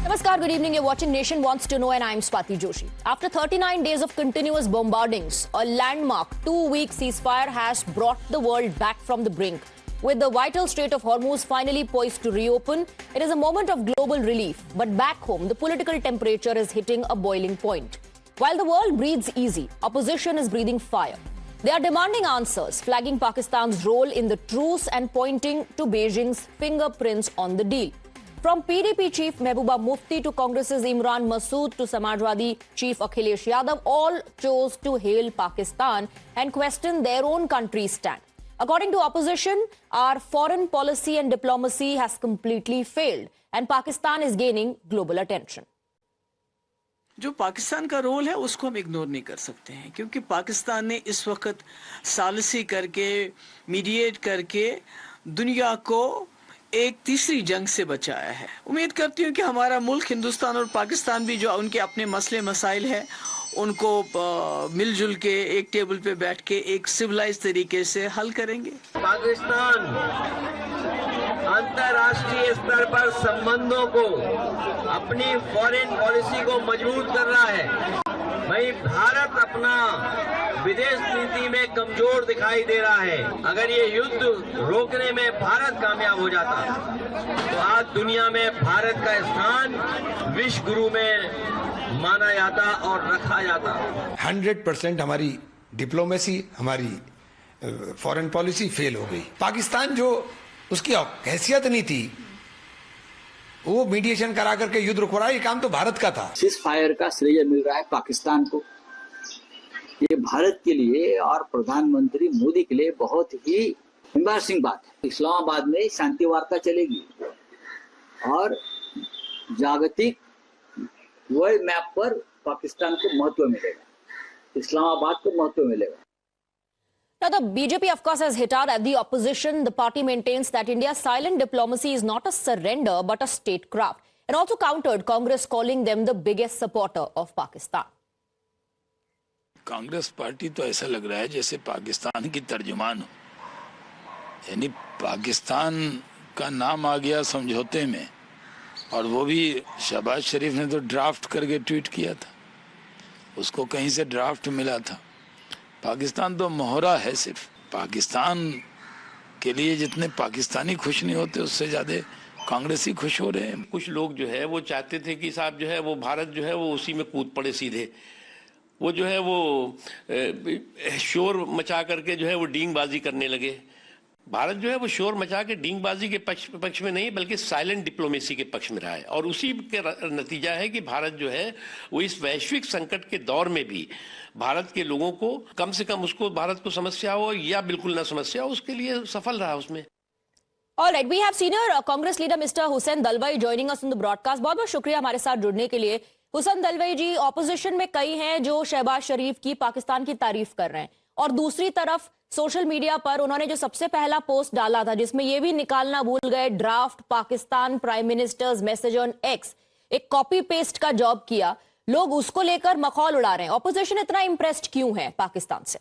Namaskar, good evening. You're watching Nation Wants to Know and I'm Swati Joshi. After 39 days of continuous bombardings, a landmark 2-week ceasefire has brought the world back from the brink. With the vital Strait of Hormuz finally poised to reopen, it is a moment of global relief. But back home, the political temperature is hitting a boiling point. While the world breathes easy, opposition is breathing fire. They are demanding answers, flagging Pakistan's role in the truce and pointing to Beijing's fingerprints on the deal. From PDP chief Mehbooba Mufti to Congress's Imran Masood to Samajwadi chief Akhilesh Yadav, all chose to hail Pakistan and question their own country's stand. According to opposition, our foreign policy and diplomacy has completely failed and Pakistan is gaining global attention. जो पाकिस्तान का role है उसको हम ignore नहीं कर सकते हैं क्योंकि पाकिस्तान ने इस वक्त सालिसी करके मीडिएट करके दुनिया को एक तीसरी जंग से बचाया है। उम्मीद करती हूँ कि हमारा मुल्क हिंदुस्तान और पाकिस्तान भी जो उनके अपने मसले मसाइल है उनको मिलजुल के एक टेबल पे बैठ के एक सिविलाइज तरीके से हल करेंगे। पाकिस्तान अंतर्राष्ट्रीय स्तर पर संबंधों को अपनी फॉरेन पॉलिसी को मजबूत कर रहा है। वहीं भारत अपना विदेश नीति में कमजोर दिखाई दे रहा है। अगर ये युद्ध रोकने में भारत कामयाब हो जाता तो आज दुनिया में भारत का स्थान विश्व गुरु में माना जाता और रखा जाता। 100% हमारी डिप्लोमेसी, हमारी फॉरेन पॉलिसी फेल हो गई। पाकिस्तान जो उसकी हैसियत नहीं थी वो मीडिएशन करा करके युद्ध रुकवा रहा है, ये काम तो भारत का था। सीज फायर का श्रेय मिल रहा है पाकिस्तान को। ये भारत के लिए और प्रधानमंत्री मोदी के लिए बहुत ही एम्बैरसिंग बात है। इस्लामाबाद में शांति वार्ता चलेगी और जागतिक वर्ल्ड मैप पर पाकिस्तान को महत्व मिलेगा, इस्लामाबाद को महत्व मिलेगा। Now, the BJP, of course, has hit out at the opposition. The party maintains that India's silent diplomacy is not a surrender, but a statecraft. And also countered Congress, calling them the biggest supporter of Pakistan. Congress party तो ऐसा लग रहा है जैसे पाकिस्तान की तर्जुमान हो, यानी पाकिस्तान का नाम आ गया समझौते में, और वो भी शहबाज शरीफ ने तो ड्राफ्ट करके ट्वीट किया था, उसको कहीं से ड्राफ्ट मिला था। पाकिस्तान तो मोहरा है। सिर्फ पाकिस्तान के लिए जितने पाकिस्तानी खुश नहीं होते उससे ज्यादा कांग्रेसी खुश हो रहे हैं। कुछ लोग जो है वो चाहते थे कि साहब जो है वो भारत जो है वो उसी में कूद पड़े सीधे, वो जो है वो शोर मचा करके जो है वो डींगबाजी करने लगे। भारत जो है वो शोर मचा के डींगबाजी के पक्ष में नहीं बल्कि साइलेंट डिप्लोमेसी के पक्ष में रहा है, और उसी के नतीजा है कि भारत जो है वो इस वैश्विक संकट के दौर में भी भारत के लोगों को कम से कम उसको भारत को समस्या हो या बिल्कुल ना समस्या हो उसके लिए सफल रहा उसमें। All right, we have senior Congress leader Mr. Hussain Dalwai joining us on the broadcast. बहुत बहुत शुक्रिया हमारे साथ जुड़ने के लिए। हुसैन दलवाई जी, ऑपोजिशन में कई हैं जो शहबाज शरीफ की पाकिस्तान की तारीफ कर रहे हैं, और दूसरी तरफ सोशल मीडिया पर उन्होंने जो सबसे पहला पोस्ट डाला था जिसमें ये भी निकालना भूल गए draft Pakistan prime ministers message on x, एक कॉपी पेस्ट का जॉब किया, लोग उसको लेकर मखौल उड़ा रहे हैं। ऑपोजिशन इतना इंप्रेस्ड क्यों है पाकिस्तान से?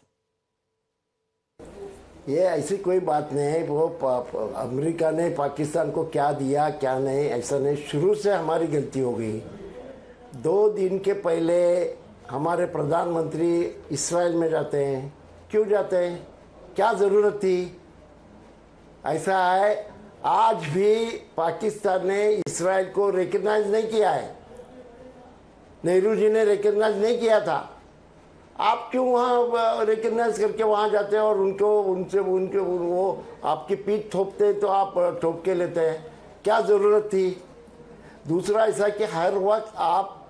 ये ऐसी कोई बात नहीं है। वो अमेरिका ने पाकिस्तान को क्या दिया क्या नहीं ऐसा नहीं, शुरू से हमारी गलती हो गई। 2 दिन के पहले हमारे प्रधानमंत्री इस्राइल में जाते हैं। क्यों जाते हैं? क्या ज़रूरत थी? ऐसा है आज भी पाकिस्तान ने इस्राइल को रिकग्नाइज नहीं किया है। नेहरू जी ने रिकग्नाइज नहीं किया था। आप क्यों वहाँ रिकग्नाइज करके वहाँ जाते हैं और उनके वो आपकी पीठ थोपते तो आप ठोक के लेते हैं? क्या ज़रूरत थी? दूसरा ऐसा कि हर वक्त आप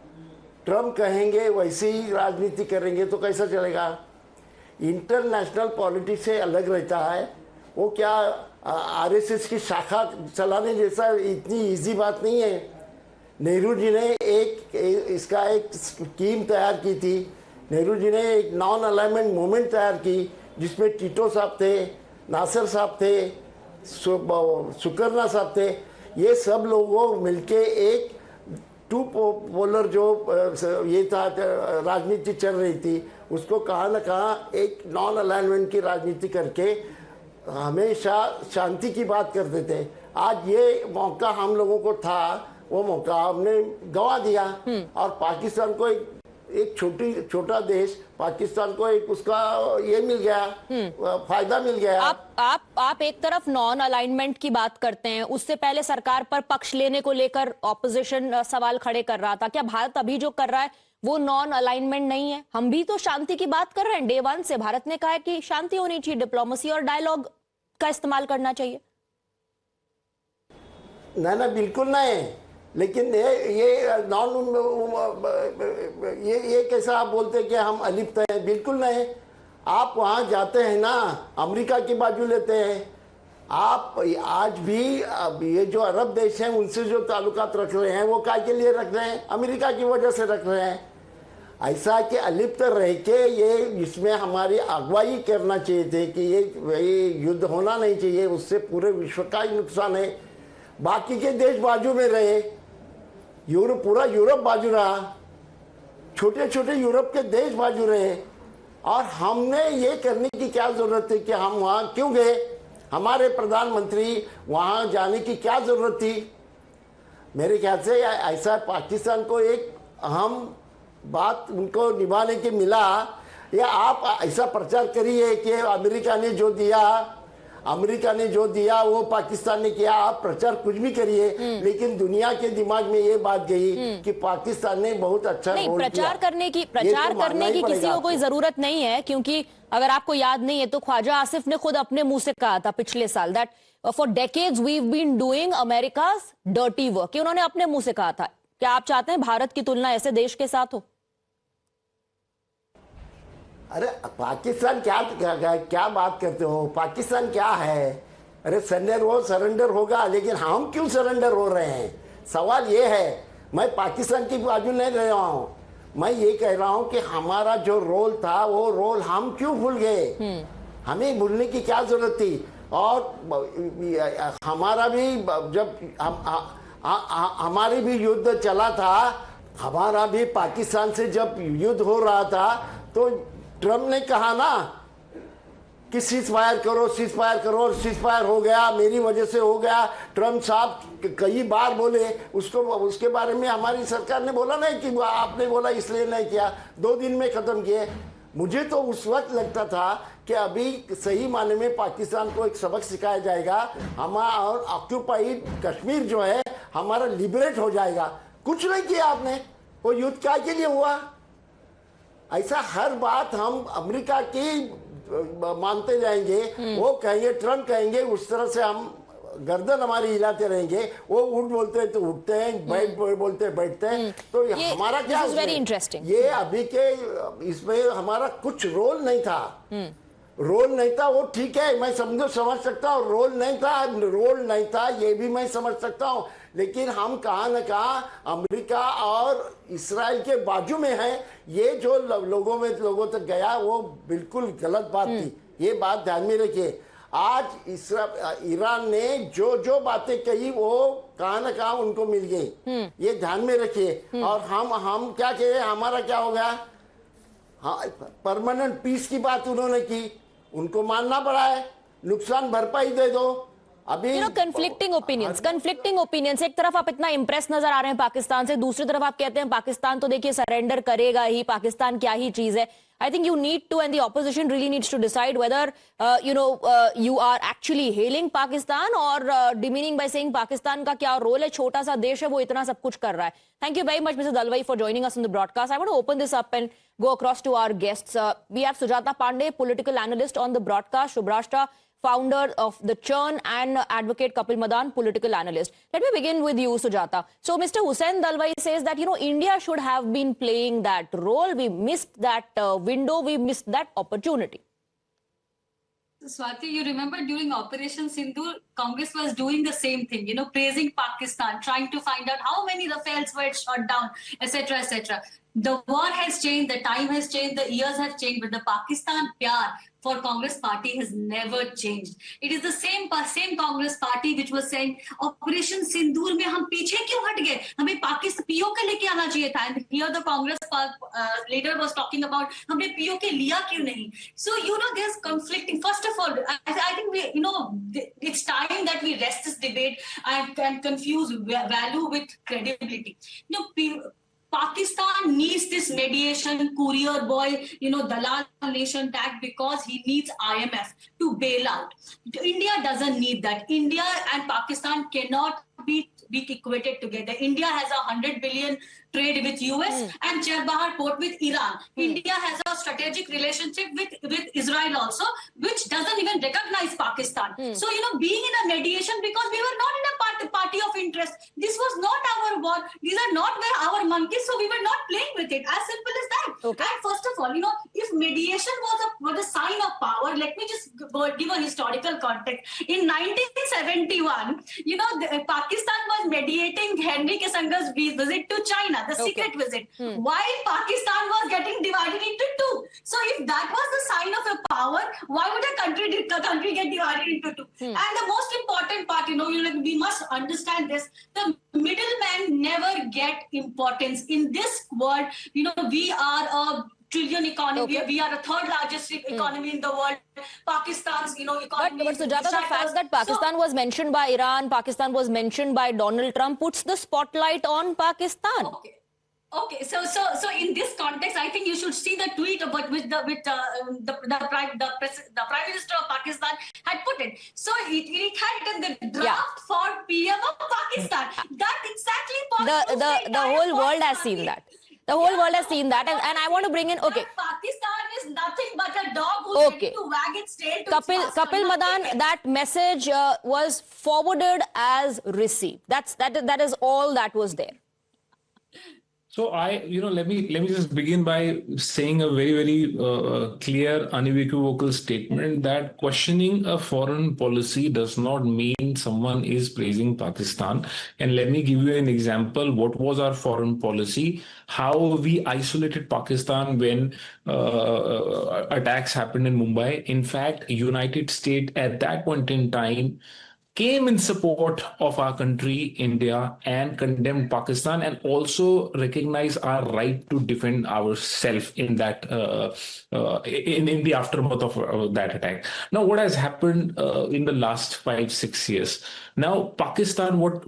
ट्रम्प कहेंगे वैसे ही राजनीति करेंगे तो कैसा चलेगा? इंटरनेशनल पॉलिटिक्स से अलग रहता है। वो क्या आरएसएस की शाखा चलाने जैसा इतनी इजी बात नहीं है। नेहरू जी ने इसका एक स्कीम तैयार की थी। नेहरू जी ने एक नॉन अलाइनमेंट मूवमेंट तैयार की जिसमें टीटो साहब थे, नासिर साहब थे, सुकरना साहब थे। ये सब लोगों मिलके एक टू पोलर जो ये था राजनीति चल रही थी उसको कहाँ न कहाँ एक नॉन अलाइनमेंट की राजनीति करके हमेशा शांति की बात करते थे। आज ये मौका हम लोगों को था वो मौका हमने गंवा दिया। और पाकिस्तान को एक छोटा देश, पाकिस्तान को एक उसका ये मिल गया, फायदा मिल गया। आप एक तरफ नॉन अलाइनमेंट की बात करते हैं, उससे पहले सरकार पर पक्ष लेने को लेकर ऑपोजिशन सवाल खड़े कर रहा था। क्या भारत अभी जो कर रहा है वो नॉन अलाइनमेंट नहीं है? हम भी तो शांति की बात कर रहे हैं। डे 1 से भारत ने कहा है कि शांति होनी चाहिए, डिप्लोमेसी और डायलॉग का इस्तेमाल करना चाहिए। ना बिल्कुल नहीं, लेकिन ये नॉन ये कैसा आप बोलते हैं कि हम अलिप्त हैं? बिल्कुल नहीं। आप वहां जाते हैं ना, अमेरिका की बाजू लेते हैं आप। आज भी ये जो अरब देश हैं उनसे जो ताल्लुकात रख रहे हैं वो काय के लिए रख रहे हैं? अमेरिका की वजह से रख रहे हैं। ऐसा कि अलिप्त रह के ये इसमें हमारी अगुवाई करना चाहिए थे कि ये युद्ध होना नहीं चाहिए, उससे पूरे विश्व का ही नुकसान है। बाकी के देश बाजू में रहे, पूरा यूरोप बाजू रहा, छोटे छोटे यूरोप के देश बाजू रहे। और हमने ये करने की क्या जरूरत थी कि हम वहां क्यों गए? हमारे प्रधानमंत्री वहां जाने की क्या जरूरत थी? मेरे ख्याल से ऐसा पाकिस्तान को एक अहम बात उनको निभाने के मिला। या आप ऐसा प्रचार करिए कि अमेरिका ने जो दिया वो पाकिस्तान ने किया। आप प्रचार कुछ भी करिए, लेकिन दुनिया के दिमाग में ये बात गई कि पाकिस्तान ने बहुत अच्छा रोल किया। प्रचार करने की किसी को कोई जरूरत नहीं है, क्योंकि अगर आपको याद नहीं है तो ख्वाजा आसिफ ने खुद अपने मुंह से कहा था पिछले साल that for decades we have been doing America's dirty work. उन्होंने अपने मुंह से कहा था। क्या आप चाहते हैं भारत की तुलना ऐसे देश के साथ हो? अरे पाकिस्तान क्या बात करते हो? पाकिस्तान क्या है? अरे सरेंडर होगा, लेकिन हम क्यों सरेंडर हो रहे हैं? सवाल ये है। मैं पाकिस्तान की बाजू नहीं रह रहा हूँ, मैं ये कह रहा हूँ कि हमारा जो रोल था वो रोल हम क्यों भूल गए? हमें भूलने की क्या जरूरत थी? और हमारा भी जब हमारी भी युद्ध चला था, हमारा भी पाकिस्तान से जब युद्ध हो रहा था तो ट्रम्प ने कहा ना कि सीजफायर करो और सीजफायर हो गया, मेरी वजह से हो गया। ट्रम्प साहब कई बार बोले उसके बारे में हमारी सरकार ने बोला नहीं कि आपने बोला इसलिए नहीं किया, 2 दिन में खत्म किए। मुझे तो उस वक्त लगता था कि अभी सही माने में पाकिस्तान को एक सबक सिखाया जाएगा, हमारा और ऑक्यूपाइड कश्मीर जो है हमारा लिबरेट हो जाएगा। कुछ नहीं किया आपने। वो युद्ध क्या के लिए हुआ? ऐसा हर बात हम अमेरिका की मानते जाएंगे, वो कहेंगे, ट्रम्प कहेंगे, उस तरह से हम गर्दन हमारी हिलाते रहेंगे। वो उठ बोलते हैं तो उठते हैं, बैठ बोलते हैं बैठते हैं। तो हमारा क्या? Very interesting. ये अभी के इसमें हमारा कुछ रोल नहीं था। रोल नहीं था वो ठीक है, मैं समझ सकता हूँ। रोल नहीं था ये भी मैं समझ सकता हूँ। लेकिन हम कहाँ न कहाँ अमेरिका और इस्राइल के बाजू में हैं। ये जो लोगों तक गया वो बिल्कुल गलत बात थी। ये बात ध्यान में रखिए। आज ईरान ने जो बातें कही वो कहाँ न कहाँ उनको मिल गई, ये ध्यान में रखिए। और हम क्या कहे, हमारा क्या हो गया? हाँ, परमानेंट पीस की बात उन्होंने की, उनको मानना पड़ा है। नुकसान भरपाई दे दो। अभी कंफ्लिक्टिंग ओपिनियंस। एक तरफ आप इतना इंप्रेस नजर आ रहे हैं पाकिस्तान से, दूसरी तरफ आप कहते हैं पाकिस्तान तो देखिए सरेंडर करेगा ही, पाकिस्तान क्या ही चीज है। I think you need to, and the opposition really needs to decide whether you are actually hailing Pakistan or demeaning by saying Pakistan का क्या रोल है, छोटा सा देश है वो इतना सब कुछ कर रहा है। Thank you very much, Mr. Dalwai, for joining us on the broadcast. I want to open this up and go across to our guests. We have Sujata Pandey, political analyst on the broadcast, Shubhrashta, founder of the Churn, and advocate Kapil Madan, political analyst. Let me begin with you, Sujata. So Mr. Hussain Dalwai says that, India should have been playing that role. We missed that window. We missed that opportunity. Swati, you remember during Operation Sindoor, Congress was doing the same thing, praising Pakistan, trying to find out how many Rafales were shot down, etc., etc. The war has changed, the time has changed, the years have changed, but the Pakistan pyar for Congress party has never changed. It is the same Congress party which was saying Operation Sindoor में हम पीछे क्यों हट गए? हमें PoK लेके आना चाहिए था. And here the Congress leader was talking about हमने पीओके लिया क्यों नहीं. So there's conflicting. First of all, I think it's time that we rest this debate and confuse value with credibility. Pakistan needs this mediation, courier boy, Dalal nation tag because he needs IMF to bail out. India doesn't need that. India and Pakistan cannot be equated together. India has a 100 billion trade with US and Chabahar port with Iran. India has a strategic relationship with Israel also, which doesn't even recognize Pakistan. So, being in a mediation because we were not in a party of interest. This was not our war. These are not our monkeys, so we were not playing with it. As simple as that. Okay. And first of all, if mediation was a sign of power, let me just give a historical context. In 1971, Pakistan was mediating Henry Kissinger's visit to China, the secret visit, while Pakistan was getting divided into two. So if that was the sign of a power, why would a country get divided into two? And the most important part, we must understand this, the middlemen never get importance. In this world, we are a trillion economy. We are the third largest economy in the world. Pakistan's, economy. But Sujata, the fact that Pakistan was mentioned by Iran, Pakistan was mentioned by Donald Trump, puts the spotlight on Pakistan. Okay. So in this context, I think you should see the tweet about which the Prime Minister of Pakistan had put it. So it had the draft for PM of Pakistan. That exactly. The whole world has seen that. The whole world has seen that, and I want to bring in. Okay. Pakistan is nothing but a dog who's ready to wag its tail to Kapil Madan, that message was forwarded as received. That is all that was there. So let me just begin by saying a very, very clear, unequivocal statement that questioning a foreign policy does not mean someone is praising Pakistan. And let me give you an example. What was our foreign policy? How we isolated Pakistan when attacks happened in Mumbai. In fact, United States at that point in time came in support of our country, India, and condemned Pakistan, and also recognized our right to defend ourselves in that in the aftermath of that attack. Now, what has happened in the last 5-6 years? Now, Pakistan, what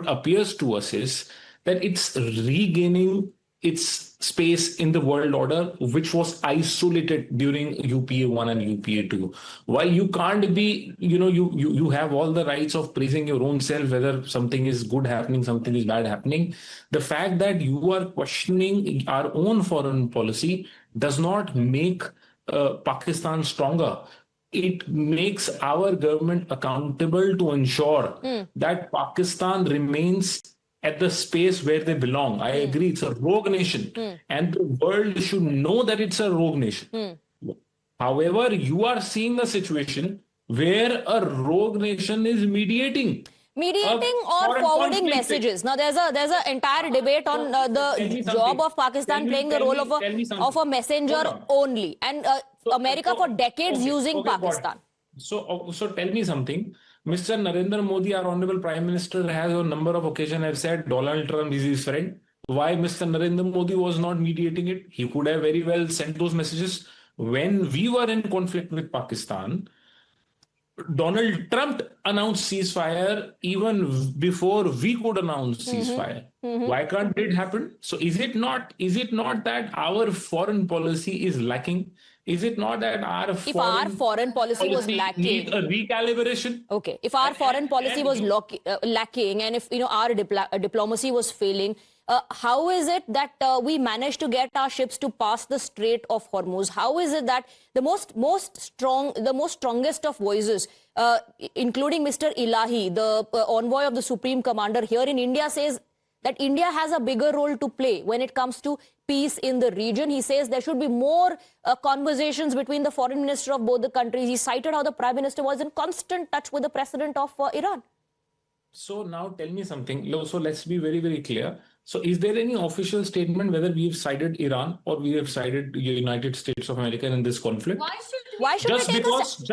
appears to us is that it's regaining its space in the world order, which was isolated during UPA 1 and UPA 2. While you can't be, you have all the rights of praising your own self, whether something is good happening, something is bad happening. The fact that you are questioning our own foreign policy does not make Pakistan stronger. It makes our government accountable to ensure that Pakistan remains at the space where they belong. I agree, it's a rogue nation, and the world should know that it's a rogue nation. However, you are seeing a situation where a rogue nation is mediating or forwarding messages. Now, there's an entire debate on the job of Pakistan playing the role of a messenger only, and America for decades using Pakistan. So tell me something. Mr. Narendra Modi, our Honorable Prime Minister, has on a number of occasions have said Donald Trump is his friend. Why Mr. Narendra Modi was not mediating it? He could have very well sent those messages. When we were in conflict with Pakistan, Donald Trump announced ceasefire even before we could announce ceasefire. Why can't it happen? So is it not that our foreign policy is lacking? Is it not that our foreign policy was lacking, need a recalibration? Okay, if our foreign policy was lacking, and if our diplomacy was failing, how is it that we managed to get our ships to pass the Strait of Hormuz? How is it that the most strongest of voices, including Mr. Elahi, the envoy of the Supreme Commander here in India, says that India has a bigger role to play when it comes to peace in the region? He says there should be more conversations between the foreign minister of both the countries. He cited how the Prime Minister was in constant touch with the president of Iran. So now tell me something. So let's be very, very clear. So is there any official statement whether we have sided Iran or we have sided the United States of America in this conflict? Why should Why should just they take because, a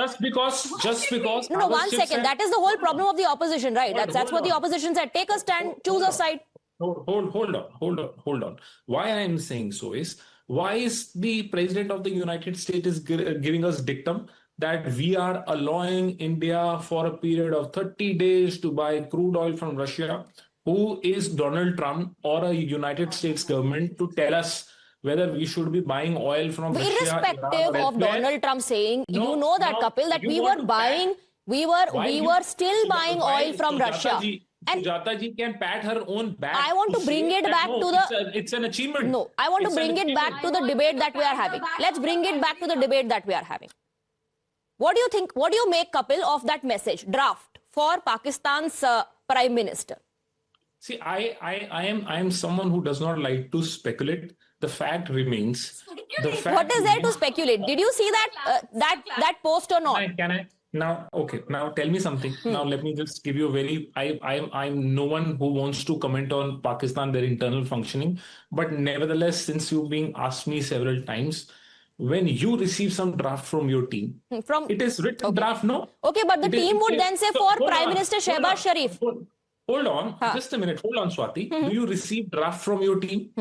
just because. No, 1 second. That is the whole problem of the opposition, right? That's what the opposition said. Take a stand, choose a side. Hold on. Why I am saying so is, why is the president of the United States is giving us dictum that we are allowing India for a period of 30 days to buy crude oil from Russia? Who is Donald Trump or a United States government to tell us whether we should be buying oil from Russia? Irrespective of Donald Trump saying, you know that, Kapil, that we were buying, we were still buying oil from Russia. And Sujata ji can pat her own back. I want to bring it back to the... It's an achievement. No, I want to bring it back to the debate that we are having. Let's bring it back to the debate that we are having. What do you think? What do you make, Kapil, of that message, draft for Pakistan's Prime Minister? See, I am someone who does not like to speculate. The fact remains. What is there to speculate? Did you see that that post or not? Can I? Now, okay. Now tell me something. Now let me just give you a very. I'm no one who wants to comment on Pakistan, their internal functioning. But nevertheless, since you've been asked me several times, when you receive some draft from your team, it is written draft, no? Okay, but the team would then say for Prime Minister Shehbaz Sharif. Hold on, just a minute. Hold on, Swati. Do you receive draft from your team?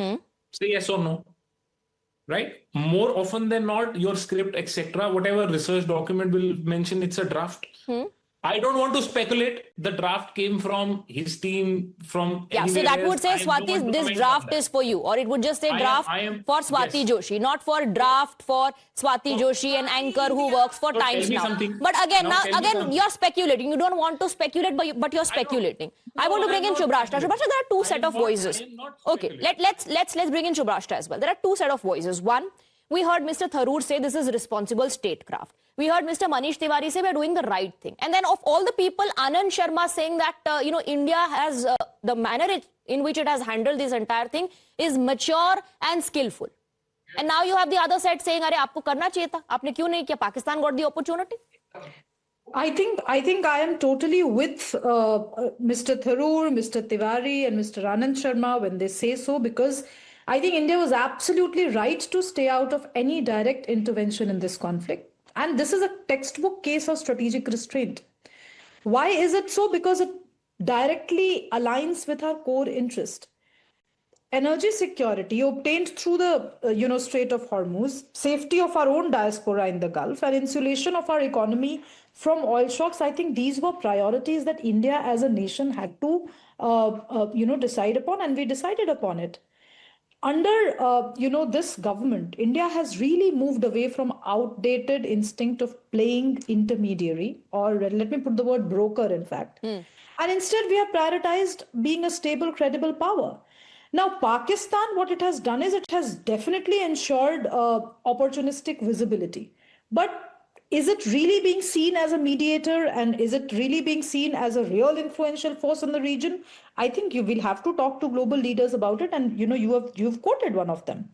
Say yes or no. Right? More often than not, your script, etc., whatever research document will mention it's a draft. I don't want to speculate. The draft came from his team, from so that would say, Swati, this draft is for you. Or it would just say draft for Swati Joshi, not for draft for Swati Joshi, an anchor who works for Times Now. But again, you're speculating. You don't want to speculate, but you're speculating. I want to bring in Shubhrashta. Shubhrashta, there are two set of voices. Okay, let's bring in Shubhrashta as well. There are two set of voices. One, we heard Mr. Tharoor say this is responsible statecraft. We heard Mr. Manish Tiwari say we're doing the right thing. And then of all the people, Anand Sharma saying that, India has, the manner in which it has handled this entire thing is mature and skillful. And now you have the other side saying, "Arey, aapko karna chahiye tha. Aapne kyun nahi kiya? Pakistan got the opportunity." I think I am totally with Mr. Tharoor, Mr. Tiwari and Mr. Anand Sharma when they say so, because I think India was absolutely right to stay out of any direct intervention in this conflict. And this is a textbook case of strategic restraint. Why is it so? Because it directly aligns with our core interest. Energy security obtained through the Strait of Hormuz, safety of our own diaspora in the Gulf, and insulation of our economy from oil shocks. I think these were priorities that India as a nation had to decide upon, and we decided upon it. Under this government, India has really moved away from outdated instinct of playing intermediary, or let me put the word broker, in fact. And instead, we have prioritized being a stable, credible power. Now, Pakistan, what it has done is it has definitely ensured opportunistic visibility. But is it really being seen as a mediator, and is it really being seen as a real influential force in the region? I think you will have to talk to global leaders about it, and you've quoted one of them.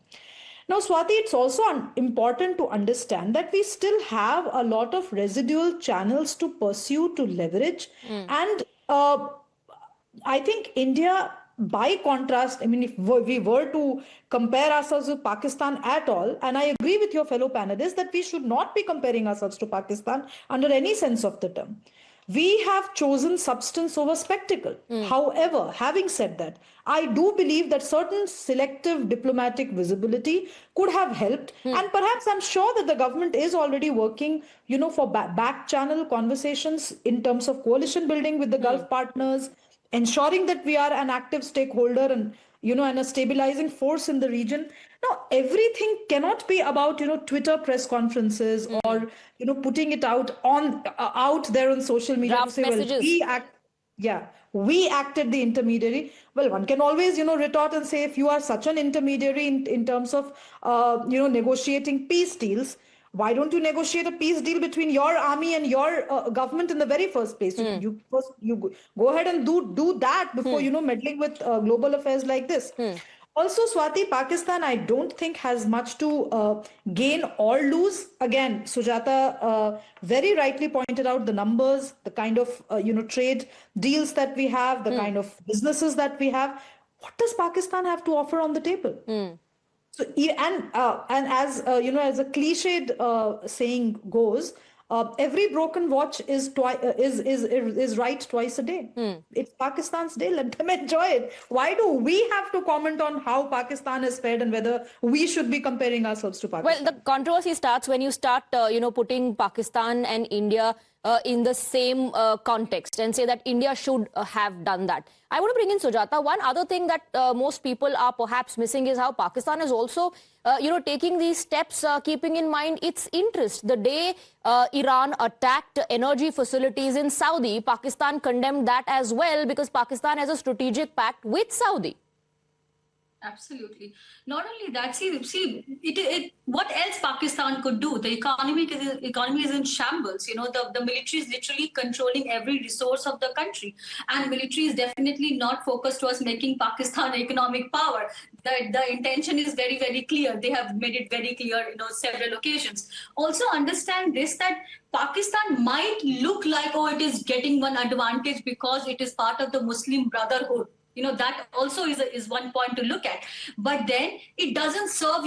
Now, Swati, it's also important to understand that we still have a lot of residual channels to pursue, to leverage, and I think India, by contrast, I mean, if we were to compare ourselves with Pakistan at all, and I agree with your fellow panelists that we should not be comparing ourselves to Pakistan under any sense of the term. We have chosen substance over spectacle. However, having said that, I do believe that certain selective diplomatic visibility could have helped. And perhaps I'm sure that the government is already working, for back channel conversations in terms of coalition building with the Gulf partners, ensuring that we are an active stakeholder and a stabilizing force in the region. Now, everything cannot be about Twitter press conferences or putting it out there on social media Draft to say, messages. we acted the intermediary. Well, one can always retort and say, if you are such an intermediary in terms of negotiating peace deals, why don't you negotiate a peace deal between your army and your government in the very first place? You go ahead and do that before meddling with global affairs like this. Also, Swati, Pakistan, I don't think has much to gain or lose. Again, Sujata very rightly pointed out the numbers, the kind of trade deals that we have, the kind of businesses that we have. What does Pakistan have to offer on the table? So, and as you know, as a cliched saying goes, every broken watch is right twice a day. It's Pakistan's day. Let them enjoy it. Why do we have to comment on how Pakistan has fared and whether we should be comparing ourselves to Pakistan? Well, the controversy starts when you start, putting Pakistan and India in the same context and say that India should have done that. I want to bring in Sujata. One other thing that most people are perhaps missing is how Pakistan is also, taking these steps, keeping in mind its interest. The day Iran attacked energy facilities in Saudi, Pakistan condemned that as well because Pakistan has a strategic pact with Saudi. Absolutely. Not only that, what else Pakistan could do? The economy is in shambles. You know, the military is literally controlling every resource of the country. And military is definitely not focused towards making Pakistan economic power. The intention is very, very clear. They have made it very clear, several occasions. Also understand this, that Pakistan might look like, it is getting one advantage because it is part of the Muslim Brotherhood. That also is one point to look at. But then it doesn't serve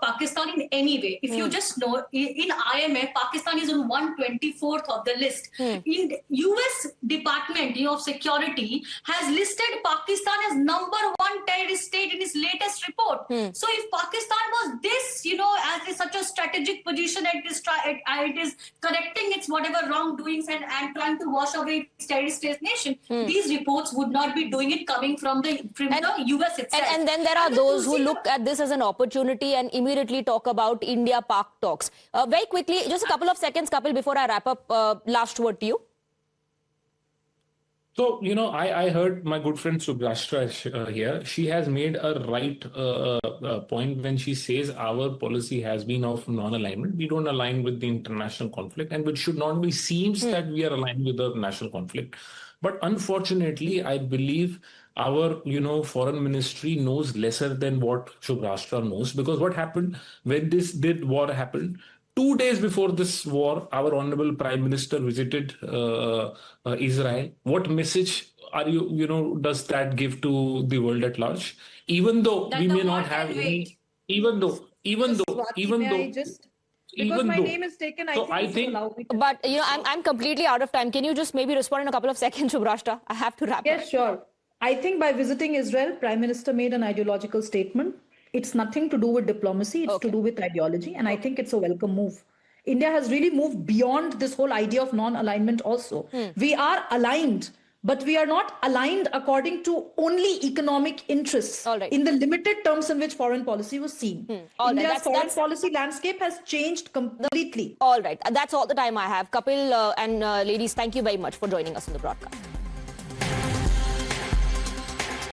Pakistan in any way. If you just know, in IMF, Pakistan is on 124th of the list. In US Department of Security has listed Pakistan as #1 terrorist state in its latest report. So if Pakistan was this, as such a strategic position, it is correcting its whatever wrongdoings and trying to wash away its terrorist nation, these reports would not be doing it coming from the US itself. And then there are those who look at this as an opportunity and immediately talk about India-Pak talks. Very quickly, just a couple of seconds, Kapil, before I wrap up, last word to you. So, I heard my good friend Subhashra here. She has made a right point when she says our policy has been of non-alignment. We don't align with the international conflict, and it should not be seems that we are aligned with the national conflict. But unfortunately, I believe our, foreign ministry knows lesser than what Subhashra knows, because what happened when this war happened, 2 days before this war, our honorable Prime Minister visited Israel. What message does that give to the world at large? Even though we may not have any, because my name is taken, I think but I'm completely out of time. Can you just maybe respond in a couple of seconds, Subhashra? I have to wrap up. Yes, sure. I think by visiting Israel, Prime Minister made an ideological statement. It's nothing to do with diplomacy. It's to do with ideology. And I think it's a welcome move. India has really moved beyond this whole idea of non-alignment also. We are aligned, but we are not aligned according to only economic interests in the limited terms in which foreign policy was seen. India's foreign policy landscape has changed completely. All right. That's all the time I have. Kapil and ladies, thank you very much for joining us in the broadcast.